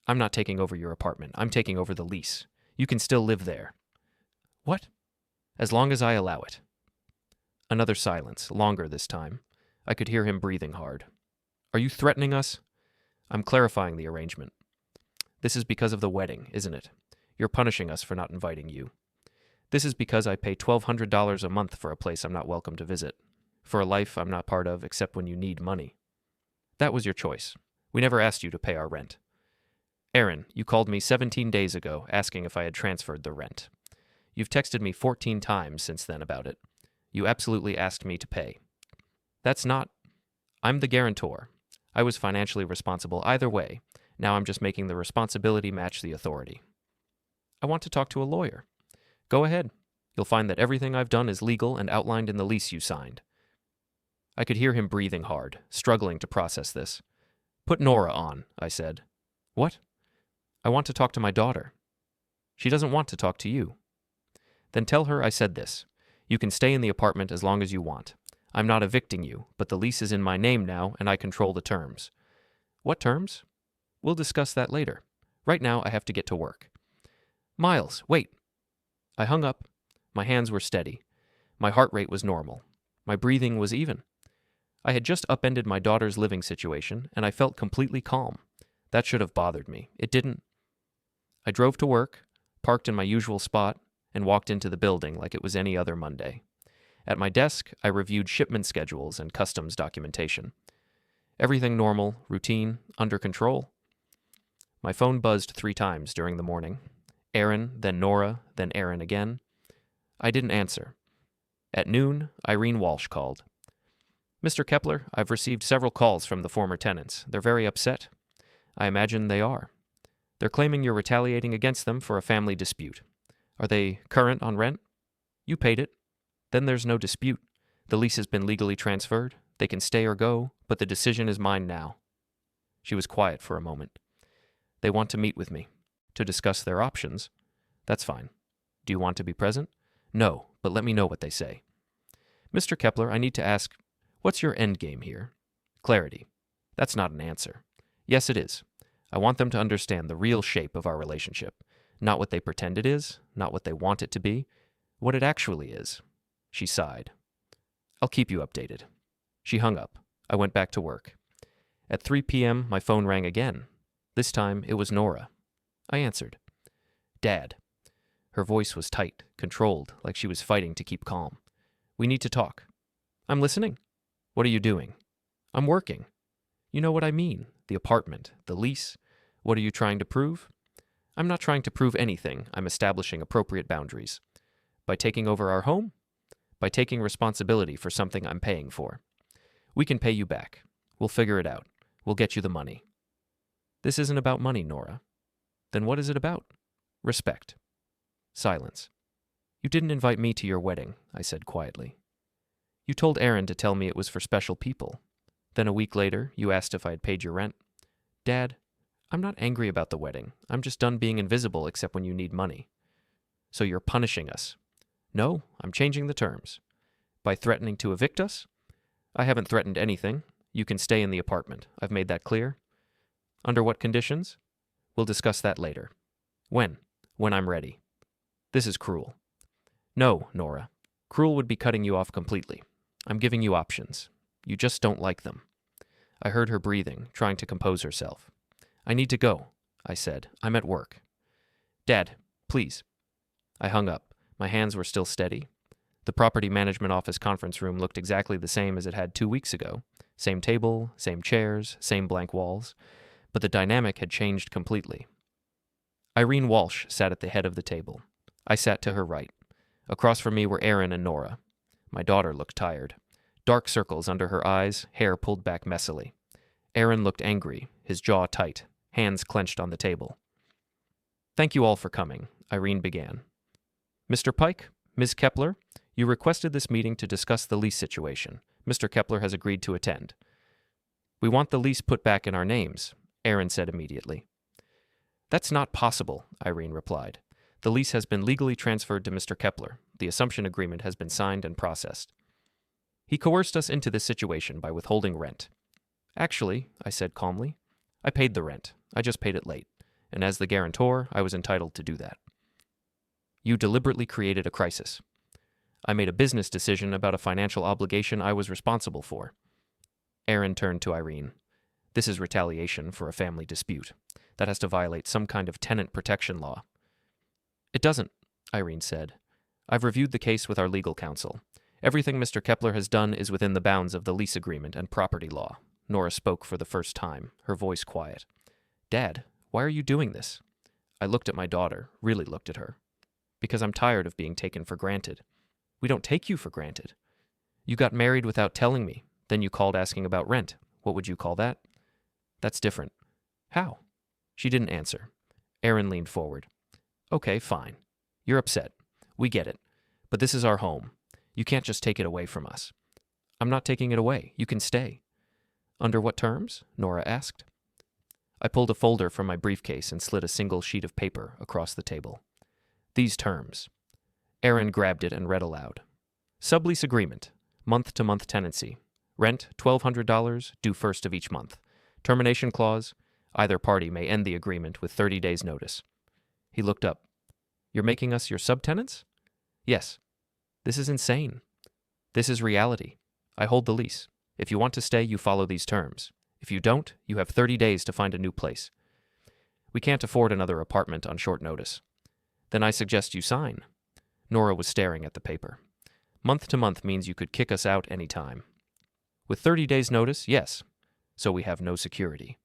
I'm not taking over your apartment. I'm taking over the lease. You can still live there. What? As long as I allow it. Another silence, longer this time. I could hear him breathing hard. Are you threatening us? I'm clarifying the arrangement. This is because of the wedding, isn't it? You're punishing us for not inviting you. This is because I pay $1,200 a month for a place I'm not welcome to visit, for a life I'm not part of except when you need money. That was your choice. We never asked you to pay our rent. Aaron, you called me 17 days ago asking if I had transferred the rent. You've texted me 14 times since then about it. You absolutely asked me to pay. That's not... I'm the guarantor. I was financially responsible either way. Now I'm just making the responsibility match the authority. I want to talk to a lawyer. Go ahead. You'll find that everything I've done is legal and outlined in the lease you signed. I could hear him breathing hard, struggling to process this. Put Nora on, I said. What? I want to talk to my daughter. She doesn't want to talk to you. Then tell her I said this. You can stay in the apartment as long as you want. I'm not evicting you, but the lease is in my name now and I control the terms. What terms? We'll discuss that later. Right now I have to get to work. Miles, wait. I hung up. My hands were steady. My heart rate was normal. My breathing was even. I had just upended my daughter's living situation, and I felt completely calm. That should have bothered me. It didn't. I drove to work, parked in my usual spot, and walked into the building like it was any other Monday. At my desk, I reviewed shipment schedules and customs documentation. Everything normal, routine, under control. My phone buzzed 3 times during the morning. Aaron, then Nora, then Aaron again. I didn't answer. At noon, Irene Walsh called. Mr. Kepler, I've received several calls from the former tenants. They're very upset. I imagine they are. They're claiming you're retaliating against them for a family dispute. Are they current on rent? You paid it. Then there's no dispute. The lease has been legally transferred. They can stay or go, but the decision is mine now. She was quiet for a moment. They want to meet with me. To discuss their options. That's fine. Do you want to be present? No, but let me know what they say. Mr. Kepler, I need to ask, what's your end game here? Clarity. That's not an answer. Yes, it is. I want them to understand the real shape of our relationship. Not what they pretend it is, not what they want it to be, what it actually is. She sighed. I'll keep you updated. She hung up. I went back to work. At 3 p.m., my phone rang again. This time, it was Nora. I answered. Dad. Her voice was tight, controlled, like she was fighting to keep calm. We need to talk. I'm listening. What are you doing? I'm working. You know what I mean. The apartment, the lease. What are you trying to prove? I'm not trying to prove anything. I'm establishing appropriate boundaries. By taking over our home? By taking responsibility for something I'm paying for. We can pay you back. We'll figure it out. We'll get you the money. This isn't about money, Nora. Then what is it about? Respect. Silence. You didn't invite me to your wedding, I said quietly. You told Aaron to tell me it was for special people. Then a week later, you asked if I had paid your rent. Dad, I'm not angry about the wedding. I'm just done being invisible except when you need money. So you're punishing us. No, I'm changing the terms. By threatening to evict us? I haven't threatened anything. You can stay in the apartment. I've made that clear. Under what conditions? We'll discuss that later. When? When I'm ready. This is cruel. No, Nora. Cruel would be cutting you off completely. I'm giving you options. You just don't like them. I heard her breathing, trying to compose herself. I need to go, I said. I'm at work. Dad, please. I hung up. My hands were still steady. The property management office conference room looked exactly the same as it had 2 weeks ago. Same table, same chairs, same blank walls. But the dynamic had changed completely. Irene Walsh sat at the head of the table. I sat to her right. Across from me were Aaron and Nora. My daughter looked tired. Dark circles under her eyes, hair pulled back messily. Aaron looked angry, his jaw tight, hands clenched on the table. "Thank you all for coming," Irene began. "Mr. Pike, Ms. Kepler, you requested this meeting to discuss the lease situation. Mr. Kepler has agreed to attend." "We want the lease put back in our names," Aaron said immediately. "That's not possible," Irene replied. "The lease has been legally transferred to Mr. Kepler. The assumption agreement has been signed and processed. He coerced us into this situation by withholding rent." "Actually," I said calmly, "I paid the rent. I just paid it late. And as the guarantor, I was entitled to do that." "You deliberately created a crisis." "I made a business decision about a financial obligation I was responsible for." Aaron turned to Irene. "This is retaliation for a family dispute. That has to violate some kind of tenant protection law." "It doesn't," Irene said. "I've reviewed the case with our legal counsel. Everything Mr. Kepler has done is within the bounds of the lease agreement and property law." Nora spoke for the first time, her voice quiet. "Dad, why are you doing this?" I looked at my daughter, really looked at her. "Because I'm tired of being taken for granted." "We don't take you for granted. You got married without telling me. Then you called asking about rent. What would you call that?" "That's different." "How?" She didn't answer. Aaron leaned forward. "Okay, fine. You're upset. We get it. But this is our home. You can't just take it away from us." "I'm not taking it away. You can stay." "Under what terms?" Nora asked. I pulled a folder from my briefcase and slid a single sheet of paper across the table. "These terms." Aaron grabbed it and read aloud. "Sublease agreement. Month-to-month tenancy. Rent, $1,200, due first of each month. Termination clause. Either party may end the agreement with 30 days' notice." He looked up. "You're making us your subtenants?" "Yes." "This is insane." "This is reality. I hold the lease. If you want to stay, you follow these terms. If you don't, you have 30 days to find a new place. We can't afford another apartment on short notice." "Then I suggest you sign." Nora was staring at the paper. "Month to month means you could kick us out any time." "With 30 days' notice, yes. So we have no security."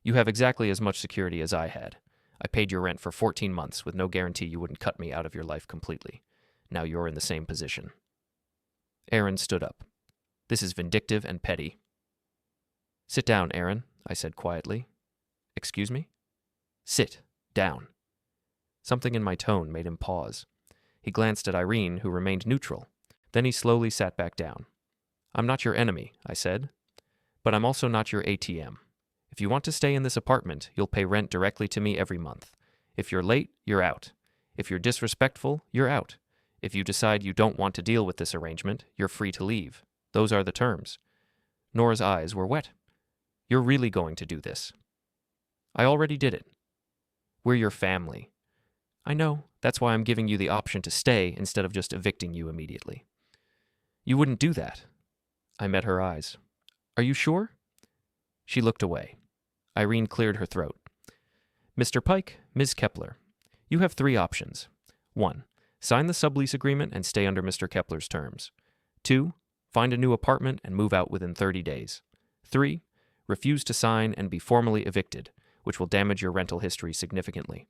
"You have exactly as much security as I had. I paid your rent for 14 months with no guarantee you wouldn't cut me out of your life completely. Now you're in the same position." Aaron stood up. "This is vindictive and petty." "Sit down, Aaron," I said quietly. "Excuse me?" "Sit down." Something in my tone made him pause. He glanced at Irene, who remained neutral. Then he slowly sat back down. "I'm not your enemy," I said, "but I'm also not your ATM. If you want to stay in this apartment, you'll pay rent directly to me every month. If you're late, you're out. If you're disrespectful, you're out. If you decide you don't want to deal with this arrangement, you're free to leave. Those are the terms." Nora's eyes were wet. "You're really going to do this?" "I already did it." "We're your family." "I know. That's why I'm giving you the option to stay instead of just evicting you immediately." "You wouldn't do that." I met her eyes. "Are you sure?" She looked away. Irene cleared her throat. "Mr. Pike, Ms. Kepler, you have 3 options. 1. Sign the sublease agreement and stay under Mr. Kepler's terms. 2. Find a new apartment and move out within 30 days. 3. Refuse to sign and be formally evicted, which will damage your rental history significantly."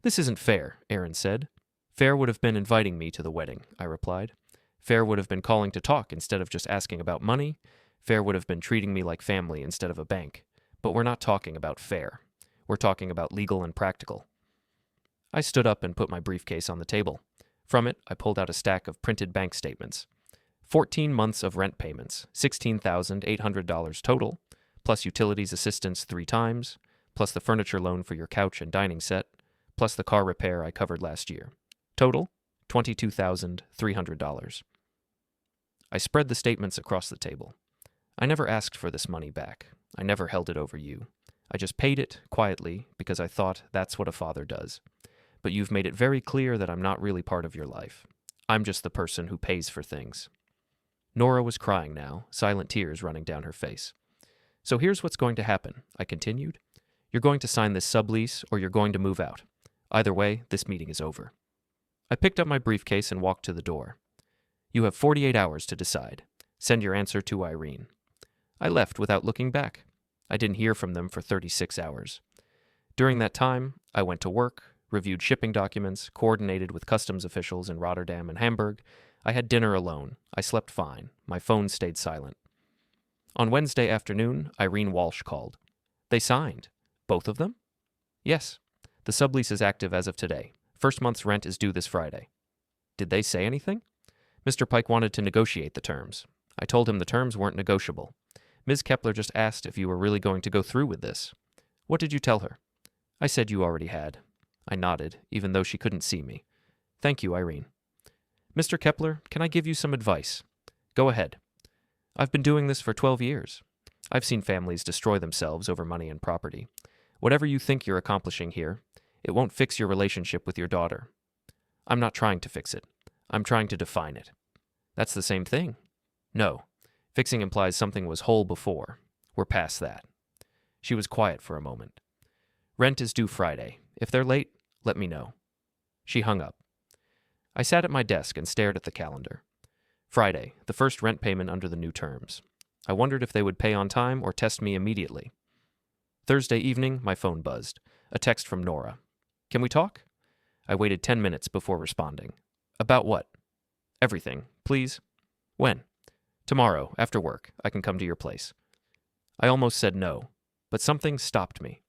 "This isn't fair," Aaron said. "Fair would have been inviting me to the wedding," I replied. "Fair would have been calling to talk instead of just asking about money. Fair would have been treating me like family instead of a bank. But we're not talking about fair. We're talking about legal and practical." I stood up and put my briefcase on the table. From it, I pulled out a stack of printed bank statements. 14 months of rent payments, $16,800 total, plus utilities assistance 3 times, plus the furniture loan for your couch and dining set, plus the car repair I covered last year. Total, $22,300. I spread the statements across the table. I never asked for this money back. I never held it over you. I just paid it, quietly, because I thought that's what a father does. But you've made it very clear that I'm not really part of your life. I'm just the person who pays for things. Nora was crying now, silent tears running down her face. "So here's what's going to happen," I continued. "You're going to sign this sublease, or you're going to move out. Either way, this meeting is over." I picked up my briefcase and walked to the door. "You have 48 hours to decide. Send your answer to Irene." I left without looking back. I didn't hear from them for 36 hours. During that time, I went to work, reviewed shipping documents, coordinated with customs officials in Rotterdam and Hamburg. I had dinner alone. I slept fine. My phone stayed silent. On Wednesday afternoon, Irene Walsh called. "They signed." Both of them? Yes. The sublease is active as of today. First month's rent is due this Friday. Did they say anything? Mr. Pike wanted to negotiate the terms. I told him the terms weren't negotiable. Ms. Kepler just asked if you were really going to go through with this. What did you tell her? I said you already had. I nodded, even though she couldn't see me. Thank you, Irene. Mr. Kepler, can I give you some advice? Go ahead. I've been doing this for 12 years. I've seen families destroy themselves over money and property. Whatever you think you're accomplishing here, it won't fix your relationship with your daughter. I'm not trying to fix it. I'm trying to define it. That's the same thing. No. Fixing implies something was whole before. We're past that. She was quiet for a moment. Rent is due Friday. If they're late, let me know. She hung up. I sat at my desk and stared at the calendar. Friday, the first rent payment under the new terms. I wondered if they would pay on time or test me immediately. Thursday evening, my phone buzzed. A text from Nora. Can we talk? I waited 10 minutes before responding. About what? Everything, please. When? Tomorrow, after work. I can come to your place. I almost said no, but something stopped me.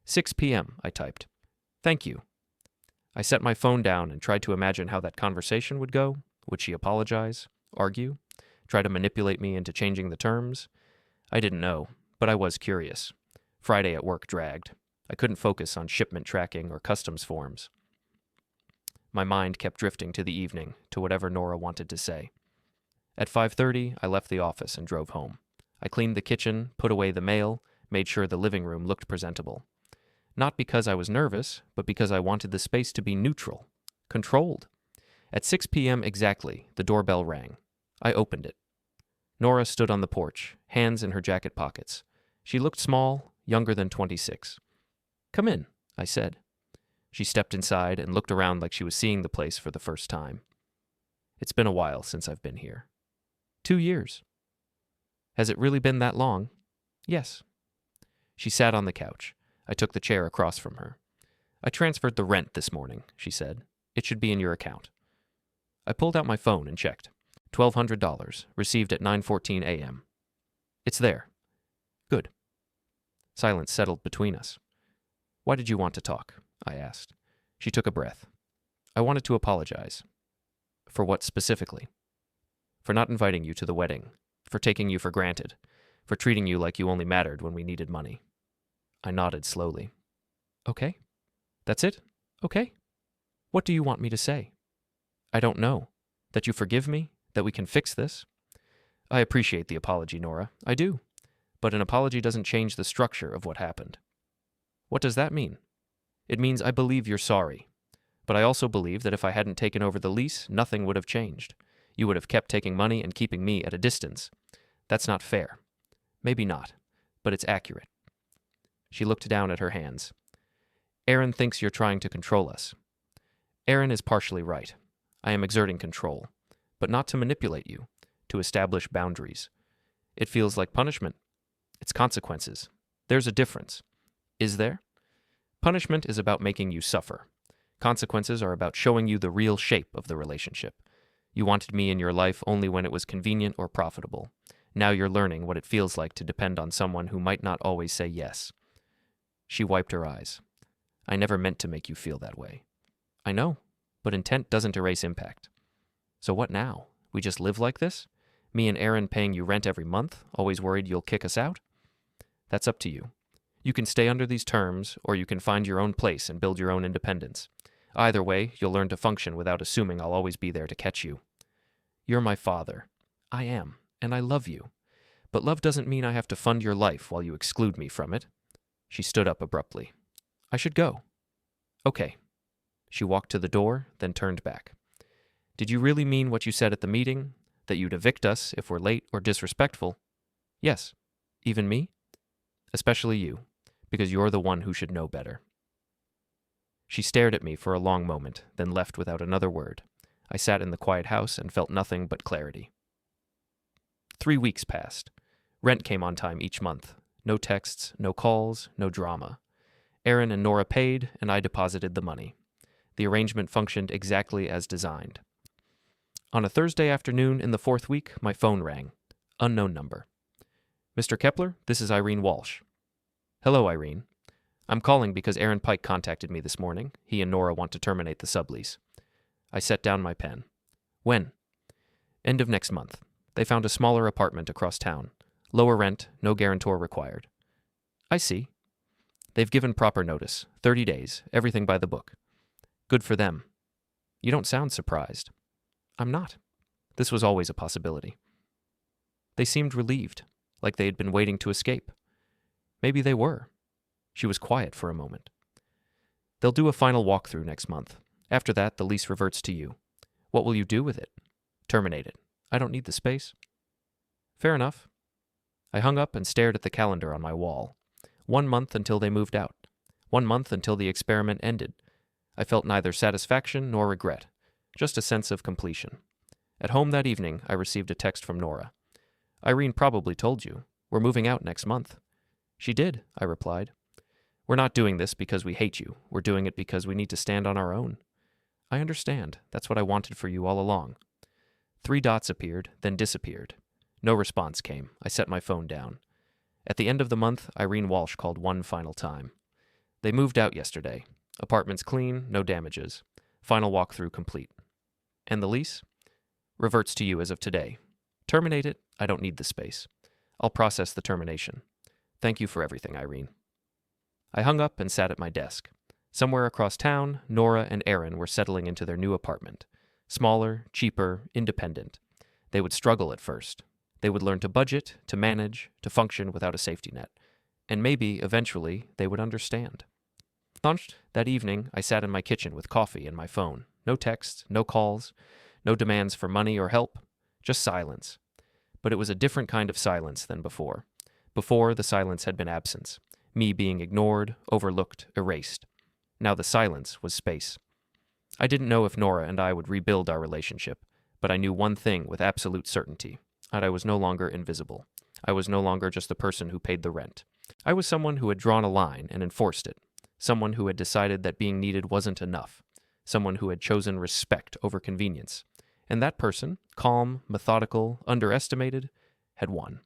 6 p.m., I typed. Thank you. I set my phone down and tried to imagine how that conversation would go. Would she apologize? Argue? Try to manipulate me into changing the terms? I didn't know, but I was curious. Friday at work dragged. I couldn't focus on shipment tracking or customs forms. My mind kept drifting to the evening, to whatever Nora wanted to say. At 5:30, I left the office and drove home. I cleaned the kitchen, put away the mail, made sure the living room looked presentable. Not because I was nervous, but because I wanted the space to be neutral, controlled. At 6 p.m. exactly, the doorbell rang. I opened it. Nora stood on the porch, hands in her jacket pockets. She looked small, younger than 26. Come in, I said. She stepped inside and looked around like she was seeing the place for the first time. It's been a while since I've been here. 2 years. Has it really been that long? Yes. She sat on the couch. I took the chair across from her. I transferred the rent this morning, she said. It should be in your account. I pulled out my phone and checked. $1,200, received at 9:14 a.m. It's there. Good. Silence settled between us. Why did you want to talk? I asked. She took a breath. I wanted to apologize. For what specifically? For not inviting you to the wedding, for taking you for granted, for treating you like you only mattered when we needed money. I nodded slowly. Okay. That's it? Okay. What do you want me to say? I don't know. That you forgive me? That we can fix this? I appreciate the apology, Nora. I do. But an apology doesn't change the structure of what happened. What does that mean? It means I believe you're sorry. But I also believe that if I hadn't taken over the lease, nothing would have changed. You would have kept taking money and keeping me at a distance. That's not fair. Maybe not, but it's accurate. She looked down at her hands. Aaron thinks you're trying to control us. Aaron is partially right. I am exerting control, but not to manipulate you, to establish boundaries. It feels like punishment. It's consequences. There's a difference. Is there? Punishment is about making you suffer. Consequences are about showing you the real shape of the relationship. You wanted me in your life only when it was convenient or profitable. Now you're learning what it feels like to depend on someone who might not always say yes. She wiped her eyes. I never meant to make you feel that way. I know, but intent doesn't erase impact. So what now? We just live like this? Me and Aaron paying you rent every month, always worried you'll kick us out? That's up to you. You can stay under these terms, or you can find your own place and build your own independence. Either way, you'll learn to function without assuming I'll always be there to catch you. You're my father. I am, and I love you. But love doesn't mean I have to fund your life while you exclude me from it. She stood up abruptly. I should go. Okay. She walked to the door, then turned back. Did you really mean what you said at the meeting? That you'd evict us if we're late or disrespectful? Yes. Even me? Especially you, because you're the one who should know better. She stared at me for a long moment, then left without another word. I sat in the quiet house and felt nothing but clarity. 3 weeks passed. Rent came on time each month. No texts, no calls, no drama. Aaron and Nora paid, and I deposited the money. The arrangement functioned exactly as designed. On a Thursday afternoon in the 4th week, my phone rang. Unknown number. Mr. Kepler, this is Irene Walsh. Hello, Irene. I'm calling because Aaron Pike contacted me this morning. He and Nora want to terminate the sublease. I set down my pen. When? End of next month. They found a smaller apartment across town. Lower rent, no guarantor required. I see. They've given proper notice. 30 days, everything by the book. Good for them. You don't sound surprised. I'm not. This was always a possibility. They seemed relieved, like they had been waiting to escape. Maybe they were. She was quiet for a moment. They'll do a final walkthrough next month. After that, the lease reverts to you. What will you do with it? Terminate it. I don't need the space. Fair enough. I hung up and stared at the calendar on my wall. 1 month until they moved out. 1 month until the experiment ended. I felt neither satisfaction nor regret, just a sense of completion. At home that evening, I received a text from Nora. Irene probably told you. We're moving out next month. She did, I replied. We're not doing this because we hate you. We're doing it because we need to stand on our own. I understand. That's what I wanted for you all along. 3 dots appeared, then disappeared. No response came. I set my phone down. At the end of the month, Irene Walsh called one final time. They moved out yesterday. Apartment's clean, no damages. Final walkthrough complete. And the lease? Reverts to you as of today. Terminate it. I don't need the space. I'll process the termination. Thank you for everything, Irene. I hung up and sat at my desk. Somewhere across town, Nora and Aaron were settling into their new apartment. Smaller, cheaper, independent. They would struggle at first. They would learn to budget, to manage, to function without a safety net. And maybe, eventually, they would understand. Launched that evening, I sat in my kitchen with coffee and my phone. No texts, no calls, no demands for money or help, just silence. But it was a different kind of silence than before. Before, the silence had been absence, me being ignored, overlooked, erased. Now the silence was space. I didn't know if Nora and I would rebuild our relationship, but I knew one thing with absolute certainty, that I was no longer invisible. I was no longer just the person who paid the rent. I was someone who had drawn a line and enforced it, someone who had decided that being needed wasn't enough, someone who had chosen respect over convenience. And that person, calm, methodical, underestimated, had won.